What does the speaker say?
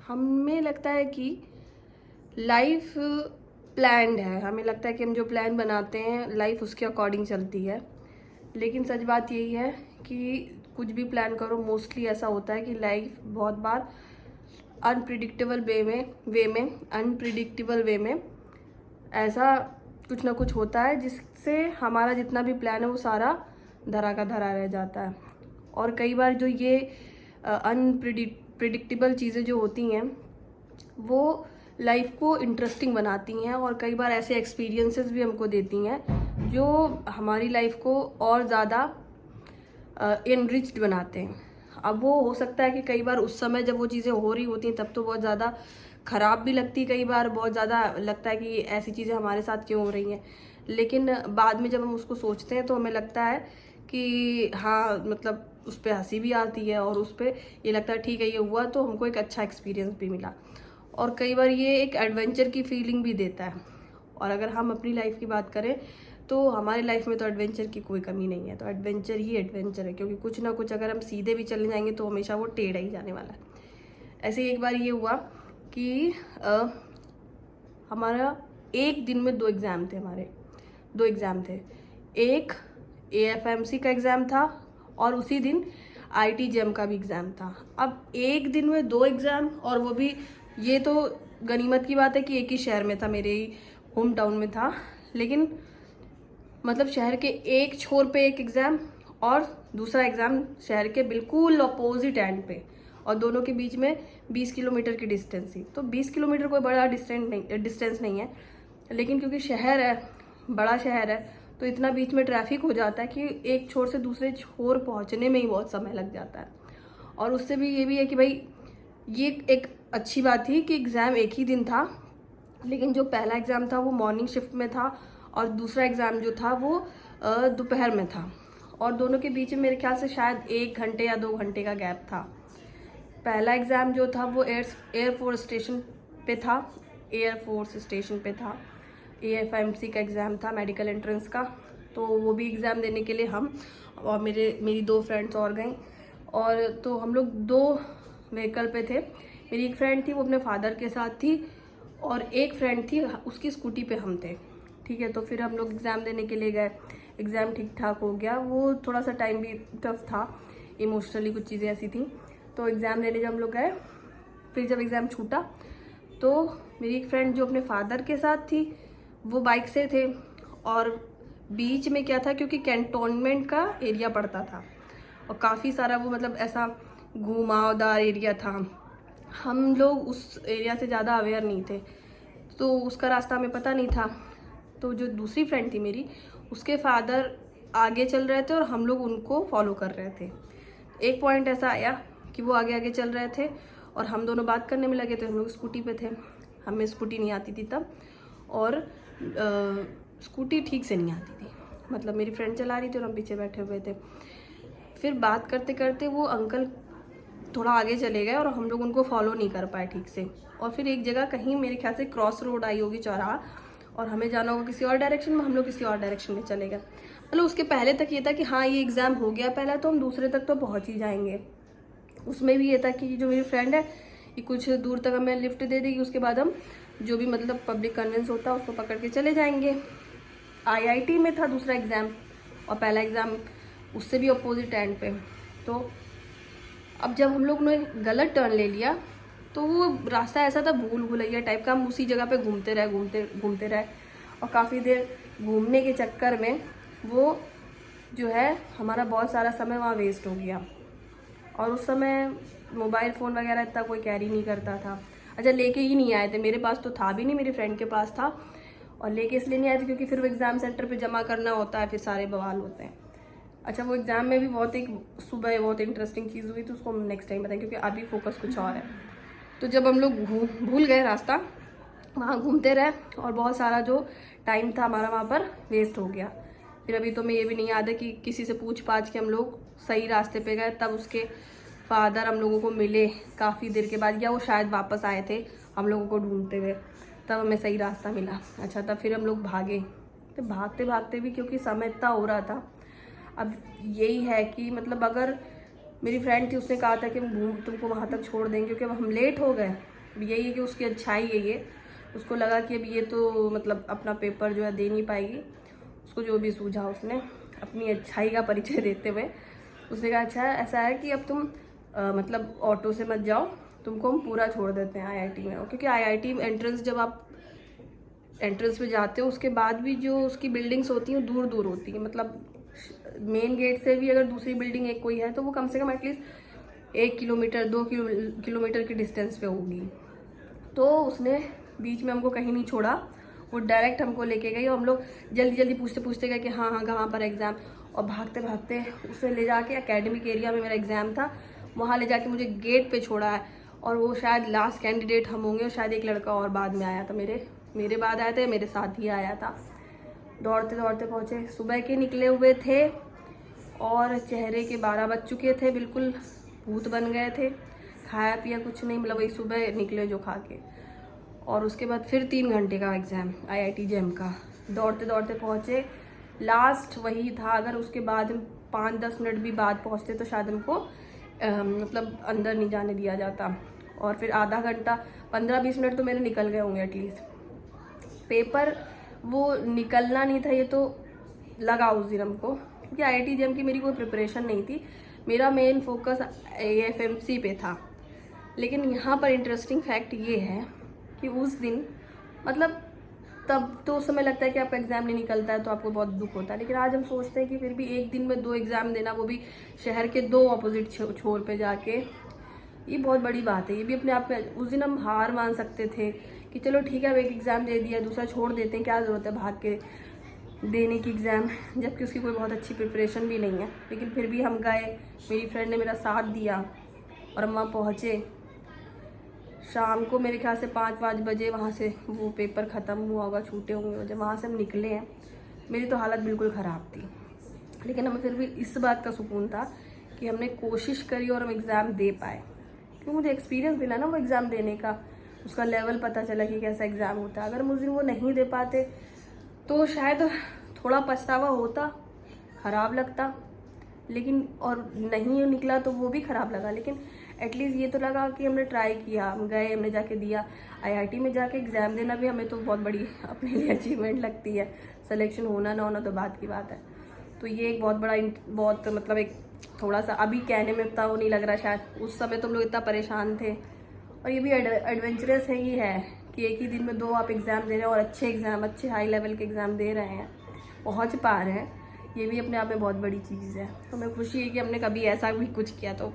हमें लगता है कि लाइफ प्लान्ड है, हमें लगता है कि हम जो प्लान बनाते हैं लाइफ उसके अकॉर्डिंग चलती है। लेकिन सच बात यही है कि कुछ भी प्लान करो मोस्टली ऐसा होता है कि लाइफ बहुत बार अनप्रिडिक्टेबल वे में ऐसा कुछ ना कुछ होता है जिससे हमारा जितना भी प्लान है वो सारा धरा का धरा रह जाता है। और कई बार जो ये अनप्रिडिक्टेबल चीज़ें जो होती हैं वो लाइफ को इंटरेस्टिंग बनाती हैं और कई बार ऐसे एक्सपीरियंसेस भी हमको देती हैं जो हमारी लाइफ को और ज़्यादा इनरिच्ड बनाते हैं। अब वो हो सकता है कि कई बार उस समय जब वो चीज़ें हो रही होती हैं तब तो बहुत ज़्यादा ख़राब भी लगती, कई बार बहुत ज़्यादा लगता है कि ऐसी चीज़ें हमारे साथ क्यों हो रही हैं। लेकिन बाद में जब हम उसको सोचते हैं तो हमें लगता है कि हाँ, मतलब उस पर हंसी भी आती है और उस पर ये लगता है ठीक है ये हुआ तो हमको एक अच्छा एक्सपीरियंस भी मिला। और कई बार ये एक एडवेंचर की फीलिंग भी देता है। और अगर हम अपनी लाइफ की बात करें तो हमारी लाइफ में तो एडवेंचर की कोई कमी नहीं है, तो एडवेंचर ही एडवेंचर है, क्योंकि कुछ ना कुछ अगर हम सीधे भी चले जाएंगे तो हमेशा वो टेढ़ा ही जाने वाला है। ऐसे ही एक बार ये हुआ कि हमारा एक दिन में दो एग्ज़ाम थे। एक AFMC का एग्ज़ाम था और उसी दिन ITGM का भी एग्ज़ाम था। अब एक दिन में दो एग्ज़ाम, और वो भी ये तो गनीमत की बात है कि एक ही शहर में था, मेरे ही होम टाउन में था। लेकिन मतलब शहर के एक छोर पे एक एग्ज़ाम और दूसरा एग्ज़ाम शहर के बिल्कुल अपोजिट एंड पे, और दोनों के बीच में 20 किलोमीटर की डिस्टेंस थी। तो 20 किलोमीटर कोई बड़ा डिस्टेंस नहीं है, लेकिन क्योंकि शहर है, बड़ा शहर है, तो इतना बीच में ट्रैफिक हो जाता है कि एक छोर से दूसरे छोर पहुंचने में ही बहुत समय लग जाता है। और उससे भी ये भी है कि भाई ये एक अच्छी बात थी कि एग्ज़ाम एक ही दिन था, लेकिन जो पहला एग्ज़ाम था वो मॉर्निंग शिफ्ट में था और दूसरा एग्ज़ाम जो था वो दोपहर में था, और दोनों के बीच में मेरे ख्याल से शायद 1 घंटे या 2 घंटे का गैप था। पहला एग्ज़ाम जो था वो एयरफोर्स स्टेशन पे था। AFMC का एग्ज़ाम था, मेडिकल एंट्रेंस का। तो वो भी एग्ज़ाम देने के लिए हम और मेरी 2 फ्रेंड्स और गई, और तो हम लोग 2 व्हीकल पे थे। मेरी एक फ्रेंड थी वो अपने फादर के साथ थी, और एक फ्रेंड थी उसकी स्कूटी पे हम थे। ठीक है, तो फिर हम लोग एग्ज़ाम देने के लिए गए। एग्ज़ाम ठीक ठाक हो गया, वो थोड़ा सा टाइम भी टफ था, इमोशनली कुछ चीज़ें ऐसी थी। तो एग्ज़ाम देने जब हम लोग गए, फिर जब एग्ज़ाम छूटा तो मेरी एक फ्रेंड जो अपने फादर के साथ थी वो बाइक से थे, और बीच में क्या था, क्योंकि कैंटोनमेंट का एरिया पड़ता था और काफ़ी सारा वो मतलब ऐसा घुमावदार एरिया था। हम लोग उस एरिया से ज़्यादा अवेयर नहीं थे, तो उसका रास्ता हमें पता नहीं था। तो जो दूसरी फ्रेंड थी मेरी, उसके फादर आगे चल रहे थे और हम लोग उनको फॉलो कर रहे थे। एक पॉइंट ऐसा आया कि वो आगे आगे चल रहे थे और हम दोनों बात करने में लगे थे। हम लोग स्कूटी पे थे, हमें स्कूटी नहीं आती थी तब, और स्कूटी ठीक से नहीं आती थी, मतलब मेरी फ्रेंड चला रही थी और हम पीछे बैठे हुए थे। फिर बात करते करते वो अंकल थोड़ा आगे चले गए और हम लोग उनको फॉलो नहीं कर पाए ठीक से, और फिर एक जगह कहीं मेरे ख्याल से क्रॉस रोड आई होगी, चौराहा, और हमें जाना होगा किसी और डायरेक्शन में, हम लोग किसी और डायरेक्शन में चले गए। मतलब उसके पहले तक ये था कि हाँ ये एग्ज़ाम हो गया पहला, तो हम दूसरे तक तो पहुँच ही जाएंगे। उसमें भी ये था कि जो मेरी फ्रेंड है ये कुछ दूर तक हमें लिफ्ट दे देगी, उसके बाद हम जो भी मतलब पब्लिक कन्वेंस होता है उसको पकड़ के चले जाएंगे। IIT में था दूसरा एग्ज़ाम, और पहला एग्ज़ाम उससे भी अपोजिट एंड पे। तो अब जब हम लोग ने गलत टर्न ले लिया तो वो रास्ता ऐसा था भूल भुलैया टाइप का, हम उसी जगह पे घूमते रहे, और काफ़ी देर घूमने के चक्कर में वो जो है हमारा बहुत सारा समय वहाँ वेस्ट हो गया। और उस समय मोबाइल फ़ोन वगैरह इतना कोई कैरी नहीं करता था। अच्छा, लेके ही नहीं आए थे, मेरे पास तो था भी नहीं, मेरी फ्रेंड के पास था, और लेके इसलिए नहीं आए थे क्योंकि फिर वो एग्ज़ाम सेंटर पे जमा करना होता है, फिर सारे बवाल होते हैं। अच्छा, वो एग्ज़ाम में भी सुबह बहुत इंटरेस्टिंग चीज़ हुई, तो उसको हम नेक्स्ट टाइम बताएं क्योंकि अभी फोकस कुछ और है। तो जब हम लोग भूल गए रास्ता, वहाँ घूमते रहे और बहुत सारा जो टाइम था हमारा वहाँ पर वेस्ट हो गया। फिर अभी तो मैं ये भी नहीं याद है कि किसी से पूछ पाछ के हम लोग सही रास्ते पे गए, तब उसके फादर हम लोगों को मिले काफ़ी देर के बाद, या वो शायद वापस आए थे हम लोगों को ढूंढते हुए, तब हमें सही रास्ता मिला। अच्छा, तब फिर हम लोग भागे, तो भागते भागते भी क्योंकि समय इतना हो रहा था। अब यही है कि मतलब अगर मेरी फ्रेंड थी उसने कहा था कि हम तुमको वहाँ तक छोड़ देंगे, क्योंकि अब हम लेट हो गए, यही है कि उसकी अच्छाई है ये, उसको लगा कि अब ये तो मतलब अपना पेपर जो है दे नहीं पाएगी। उसको जो भी सूझा उसने अपनी अच्छाई का परिचय देते हुए उसने कहा अच्छा ऐसा है कि अब तुम मतलब ऑटो से मत जाओ, तुमको हम पूरा छोड़ देते हैं आईआईटी में। क्योंकि आईआईटी एंट्रेंस जब आप एंट्रेंस में जाते हो उसके बाद भी जो उसकी बिल्डिंग्स होती हैं दूर दूर होती है, मतलब मेन गेट से भी अगर दूसरी बिल्डिंग एक कोई है तो वो कम से कम एटलीस्ट 1 किलोमीटर 2 किलोमीटर की डिस्टेंस पे होगी। तो उसने बीच में हमको कहीं नहीं छोड़ा, वो डायरेक्ट हमको लेके गई और हम लोग जल्दी जल्दी पूछते पूछते गए कि हाँ हाँ कहाँ पर एग्ज़ाम, और भागते भागते उसे ले जाके एकेडमिक एरिया में मेरा एग्ज़ाम था वहाँ ले जाके मुझे गेट पे छोड़ा है। और वो शायद लास्ट कैंडिडेट हम होंगे और शायद एक लड़का और बाद में आया था, मेरे बाद आया था, मेरे साथ ही आया था। दौड़ते दौड़ते पहुँचे, सुबह के निकले हुए थे और चेहरे के 12 बज चुके थे, बिल्कुल भूत बन गए थे, खाया पिया कुछ नहीं, मतलब वही सुबह निकले जो खा के। और उसके बाद फिर 3 घंटे का एग्ज़ाम आईआईटी जेम का, दौड़ते दौड़ते पहुँचे, लास्ट वही था। अगर उसके बाद 5-10 मिनट भी बाद पहुँचते तो शायद हमको मतलब अंदर नहीं जाने दिया जाता। और फिर आधा घंटा 15-20 मिनट तो मेरे निकल गए होंगे एटलीस्ट। पेपर वो निकलना नहीं था ये तो लगा उस दिन हमको, क्योंकि आईआईटी जेम की मेरी कोई प्रिपरेशन नहीं थी, मेरा मेन फोकस एएफएमसी पे था। लेकिन यहाँ पर इंटरेस्टिंग फैक्ट ये है कि उस दिन मतलब तब तो उस समय लगता है कि आपका एग्ज़ाम नहीं निकलता है तो आपको बहुत दुख होता है, लेकिन आज हम सोचते हैं कि फिर भी एक दिन में 2 एग्ज़ाम देना, वो भी शहर के 2 अपोजिट छोर पे जाके, ये बहुत बड़ी बात है। ये भी अपने आप में उस दिन हम हार मान सकते थे कि चलो ठीक है अब एक एग्ज़ाम दे दिया, दूसरा छोड़ देते हैं, क्या ज़रूरत है भाग के देने की एग्ज़ाम, जबकि उसकी कोई बहुत अच्छी प्रिपरेशन भी नहीं है। लेकिन फिर भी हम गए, मेरी फ्रेंड ने मेरा साथ दिया और हम वहाँ पहुँचे। शाम को मेरे ख्याल से 5 बजे वहाँ से वो पेपर ख़त्म हुआ होगा, छूटे होंगे। जब वहाँ से हम निकले हैं मेरी तो हालत बिल्कुल ख़राब थी, लेकिन हमें फिर भी इस बात का सुकून था कि हमने कोशिश करी और हम एग्ज़ाम दे पाए। क्योंकि मुझे एक्सपीरियंस मिला ना वो एग्ज़ाम देने का, उसका लेवल पता चला कि कैसा एग्ज़ाम होता है। अगर हम उस दिन वो नहीं दे पाते तो शायद थोड़ा पछतावा होता, ख़राब लगता, लेकिन और नहीं निकला तो वो भी ख़राब लगा, लेकिन एटलीस्ट ये तो लगा कि हमने ट्राई किया, हम गए, हमने जाके दिया। आईआईटी में जाके एग्ज़ाम देना भी हमें तो बहुत बड़ी अपने लिए अचीवमेंट लगती है, सिलेक्शन होना ना होना तो बात की बात है। तो ये एक बहुत बड़ा बहुत मतलब एक थोड़ा सा अभी कहने में इतना वो नहीं लग रहा, शायद उस समय तुम लोग इतना परेशान थे। और ये भी एडवेंचरस है, ये है कि एक ही दिन में 2 आप एग्ज़ाम दे रहे हैं और अच्छे एग्ज़ाम, अच्छे हाई लेवल के एग्ज़ाम दे रहे हैं, पहुँच पा रहे हैं, ये भी अपने आप में बहुत बड़ी चीज़ है। तो हमें खुशी है कि हमने कभी ऐसा भी कुछ किया। तो